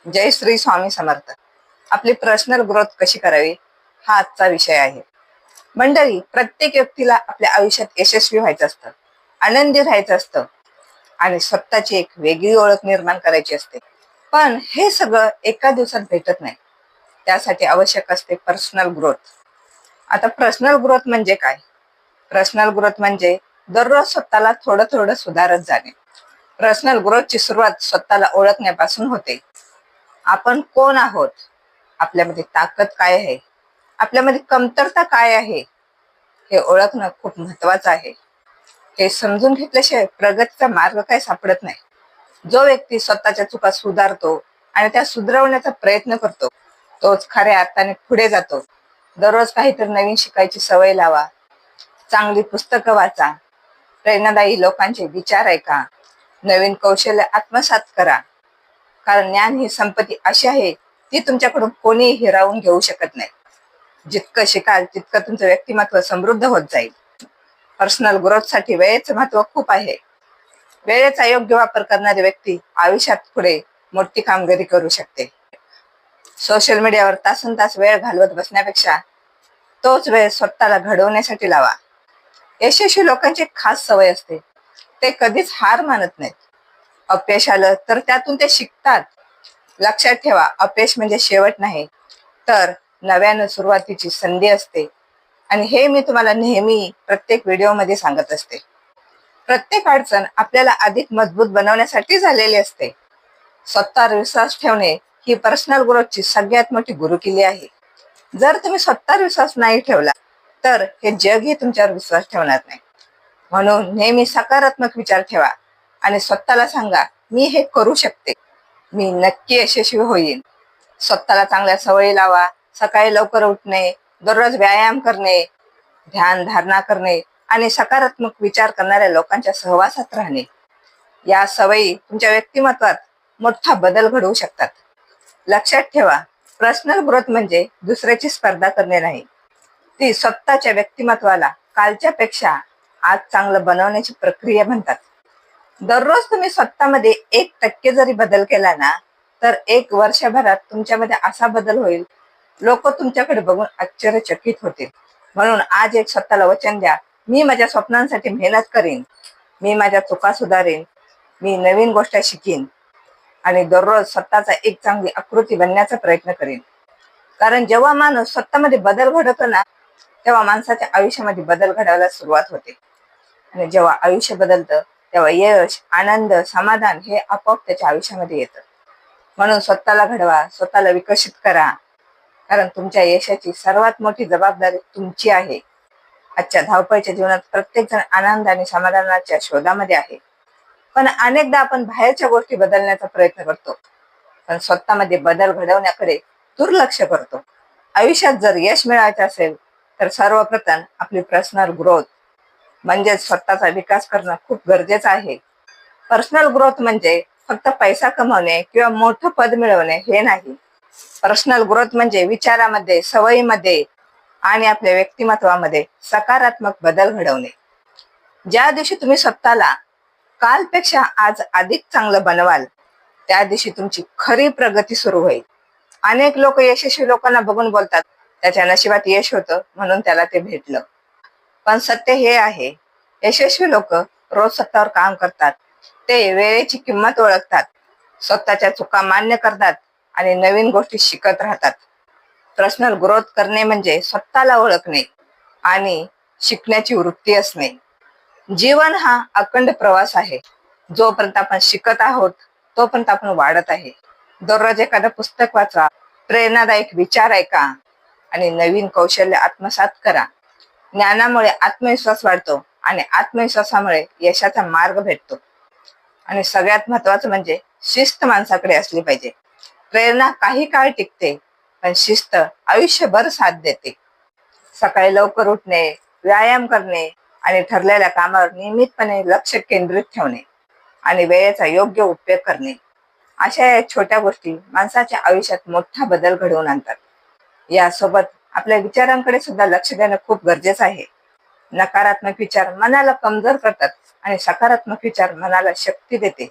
जय श्री स्वामी समर्थ. आपली personal growth कशी करावी हा आजचा विषय आहे. मंडळी, प्रत्येक व्यक्तीला आपल्या आयुष्यात यशस्वी व्हायचं असतं, आनंदी राहायचं असतं आणि स्वतःची एक वेगळी ओळख निर्माण करायची असते. पण हे सगळं एका दिवसात भेटत नाही. त्यासाठी आवश्यक असते पर्सनल ग्रोथ. आता पर्सनल ग्रोथ म्हणजे काय? पर्सनल ग्रोथ म्हणजे दररोज स्वतःला थोडं थोडं सुधारत जाणे. पर्सनल ग्रोथची सुरुवात स्वतःला ओळखण्यापासून होते. आपण कोण आहोत, आपल्यामध्ये ताकद काय आहे, आपल्यामध्ये कमतरता काय आहे, हे ओळखणं खूप महत्वाचं आहे. हे समजून घेतल्याशिवाय प्रगतीचा मार्ग काय सापडत नाही. जो व्यक्ती स्वतःच्या चुका सुधारतो आणि त्या सुधारवण्याचा प्रयत्न करतो, तोच खऱ्या अर्थाने पुढे जातो. दररोज काहीतरी नवीन शिकायची सवय लावा, चांगली पुस्तकं वाचा, प्रेरणादायी लोकांचे विचार ऐका, नवीन कौशल्य आत्मसात करा. कारण ज्ञान ही संपत्ती अशी आहे, ती तुमच्याकडून कोणीही हिरावून घेऊ शकत नाही. जितकं शिकाल तितकं तुमचं व्यक्तिमत्व समृद्ध होत जाईल. पर्सनल ग्रोथ साठी वेळेचं महत्व खूप आहे. वेळेचा योग्य वापर करणारी व्यक्ती आयुष्यात पुढे मोठी कामगिरी करू शकते. सोशल मीडियावर तासन तास वेळ घालवत बसण्यापेक्षा तोच वेळ स्वतःला घडवण्यासाठी लावा. यशस्वी लोकांची खास सवय असते, ते कधीच हार मानत नाहीत. अपयश आलं तर त्यातून ते शिकतात. लक्षात ठेवा, अपयश म्हणजे शेवट नाही, तर नव्यानं सुरुवातीची संधी असते. आणि हे मी तुम्हाला नेहमी प्रत्येक व्हिडिओमध्ये सांगत असते. प्रत्येक अडचण आपल्याला अधिक मजबूत बनवण्यासाठी झालेली असते. स्वतःवर विश्वास ठेवणे ही पर्सनल ग्रोथची सगळ्यात मोठी गुरुकिल्ली आहे. जर तुम्ही स्वतःवर विश्वास नाही ठेवला तर हे जगही तुमच्यावर विश्वास ठेवणार नाही. म्हणून नेहमी सकारात्मक विचार ठेवा आणि स्वतःला सांगा, मी हे करू शकते, मी नक्की यशस्वी होईन. स्वतःला चांगल्या सवयी लावा. सकाळी लवकर उठणे, दररोज व्यायाम करणे, ध्यान धारणा करणे आणि सकारात्मक विचार करणाऱ्या लोकांच्या सहवासात राहणे. या सवयी तुमच्या व्यक्तिमत्वात मोठा बदल घडवू शकतात. लक्षात ठेवा, पर्सनल ग्रोथ म्हणजे दुसऱ्याची स्पर्धा करणे नाही, ती स्वतःच्या व्यक्तिमत्वाला कालच्या पेक्षा आज चांगलं बनवण्याची प्रक्रिया म्हणतात. दररोज तुम्ही स्वतःमध्ये 1% जरी बदल केला ना, तर 1 वर्षभरात तुमच्यामध्ये असा बदल होईल, लोक तुमच्याकडे बघून आश्चर्यचकित होतील. म्हणून आज एक स्वतःला वचन द्या, मी माझ्या स्वप्नांसाठी मेहनत करीन, मी माझ्या चुका सुधारेन, मी नवीन गोष्ट शिकीन आणि दररोज स्वतःचा एक चांगली आकृती बनण्याचा प्रयत्न करीन. कारण जेव्हा माणूस स्वतःमध्ये बदल घडवतो ना, तेव्हा माणसाच्या आयुष्यामध्ये बदल घडायला सुरुवात होते. आणि जेव्हा आयुष्य बदलतं तेव्हा यश, आनंद, समाधान हे आपोआप त्याच्या आयुष्यामध्ये येतं. म्हणून स्वतःला घडवा, स्वतःला विकसित करा. कारण तुमच्या यशाची सर्वात मोठी जबाबदारी तुमची आहे. आजच्या धावपळीच्या जीवनात प्रत्येक जण आनंद आणि समाधानाच्या शोधामध्ये आहे. पण अनेकदा आपण बाहेरच्या गोष्टी बदलण्याचा प्रयत्न करतो, पण स्वतःमध्ये बदल घडवण्याकडे दुर्लक्ष करतो. आयुष्यात जर यश मिळवायचे असेल तर सर्वप्रथम आपली पर्सनल ग्रोथ म्हणजे स्वतःचा विकास करणं खूप गरजेचं आहे. पर्सनल ग्रोथ म्हणजे फक्त पैसा कमवणे किंवा मोठं पद मिळवणे हे नाही. पर्सनल ग्रोथ म्हणजे विचारामध्ये, सवयीमध्ये आणि आपल्या व्यक्तिमत्वामध्ये सकारात्मक बदल घडवणे. ज्या दिवशी तुम्ही स्वतःला कालपेक्षा आज अधिक चांगलं बनवाल, त्या दिवशी तुमची खरी प्रगती सुरू होईल. अनेक लोक यशस्वी लोकांना बघून बोलतात, त्याच्या नशिबात यश होतं म्हणून त्याला ते भेटलं. पण सत्य हे आहे, यशस्वी लोक रोज स्वतःवर काम करतात, ते वेळेची किंमत ओळखतात, स्वतःच्या चुका मान्य करतात आणि नवीन गोष्टी शिकत राहतात. पर्सनल ग्रोथ करणे म्हणजे स्वतःला ओळखणे आणि शिकण्याची वृत्ती असणे. जीवन हा अखंड प्रवास आहे. जोपर्यंत आपण शिकत आहोत तोपर्यंत आपण वाढत आहे. दररोज एखादं पुस्तक वाचा, प्रेरणादायक विचार ऐका आणि नवीन कौशल्य आत्मसात करा. ज्ञानामुळे आत्मविश्वास वाढतो आणि आत्मविश्वासामुळे यशाचा मार्ग भेटतो. आणि सगळ्यात महत्वाचं म्हणजे शिस्त माणसाकडे असली पाहिजे. प्रेरणा काही काळ टिकते, पण शिस्त आयुष्यभर साथ देते. सकाळी लवकर उठणे, व्यायाम करणे आणि ठरलेल्या कामावर नियमितपणे लक्ष केंद्रित ठेवणे आणि वेळेचा योग्य उपयोग करणे, अशा या छोट्या गोष्टी माणसाच्या आयुष्यात मोठा बदल घडवून आणतात. यासोबत आपल्या विचारांकडे सुद्धा लक्ष देणं खूप गरजेचं आहे. नकारात्मक विचार मनाला कमजोर करतात आणि सकारात्मक विचार मनाला शक्ती देते.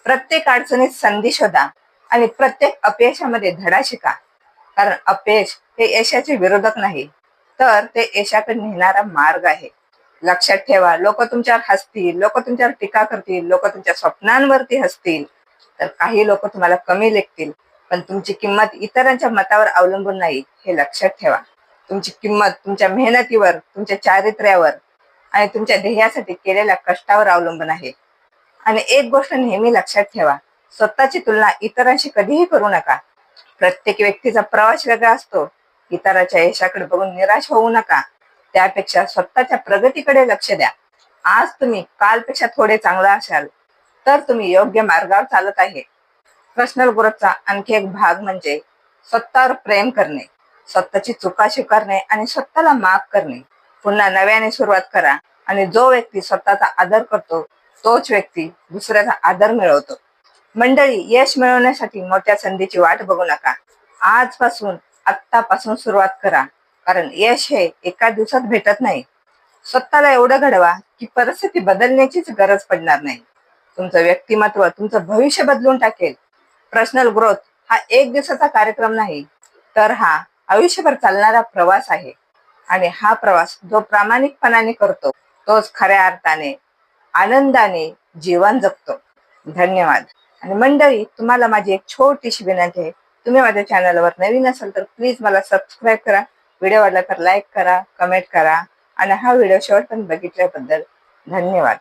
प्रत्येक अडचणीत संधी शोधा आणि प्रत्येक अपयशामध्ये धडा शिका, कारण अपयश हे यशाचे विरोधक नाही, तर ते यशाकडे नेणारा मार्ग आहे. लक्षात ठेवा, लोक तुमच्यावर हसतील, लोक तुमच्यावर टीका करतील, लोक तुमच्या स्वप्नांवरती हसतील, तर काही लोक तुम्हाला कमी लेखतील, पण तुमची किंमत इतरांच्या मतावर अवलंबून नाही, हे लक्षात ठेवा. तुमची किंमत तुमच्या मेहनतीवर, तुमच्या चारित्र्यावर आणि तुमच्या ध्येयासाठी केलेल्या कष्टावर अवलंबून आहे. आणि एक गोष्ट नेहमी लक्षात ठेवा, स्वतःची तुलना इतरांशी कधीही करू नका. प्रत्येक व्यक्तीचा प्रवास वेगळा असतो. इतरांच्या यशाकडे बघून निराश होऊ नका, त्यापेक्षा स्वतःच्या प्रगतीकडे लक्ष द्या. आज तुम्ही कालपेक्षा थोडे चांगला असाल तर तुम्ही योग्य मार्गावर चालत आहे. पर्सनल ग्रोथचा आणखी एक भाग म्हणजे स्वतःवर प्रेम करणे, स्वतःची चुका स्वीकारणे आणि स्वतःला माफ करणे. पुन्हा नव्याने सुरुवात करा, आणि जो व्यक्ती स्वतःचा आदर करतो तोच व्यक्ती दुसऱ्याचा आदर मिळवतो. मंडळी, यश मिळवण्यासाठी मोठ्या संधीची वाट बघू नका. आत्तापासून सुरुवात करा, कारण यश हे एका दिवसात भेटत नाही. स्वतःला एवढं घडवा की परिस्थिती बदलण्याचीच गरज पडणार नाही. तुमचं व्यक्तिमत्व तुमचं भविष्य बदलून टाकेल. पर्सनल ग्रोथ हा एक दिवसाचा कार्यक्रम नाही, तर हा आयुष्यभर चालणारा प्रवास आहे. आणि हा प्रवास जो प्रामाणिकपणाने करतो तोच खऱ्या अर्थाने आनंदाने जीवन जगतो. धन्यवाद. आणि मंडळी, तुम्हाला माझी एक छोटीशी विनंती आहे, तुम्ही माझ्या चॅनलवर नवीन असाल तर प्लीज मला सबस्क्राईब करा, व्हिडिओ आवडला तर लाईक करा, कमेंट करा, आणि हा व्हिडिओ शेवटपर्यंत बघितल्याबद्दल धन्यवाद.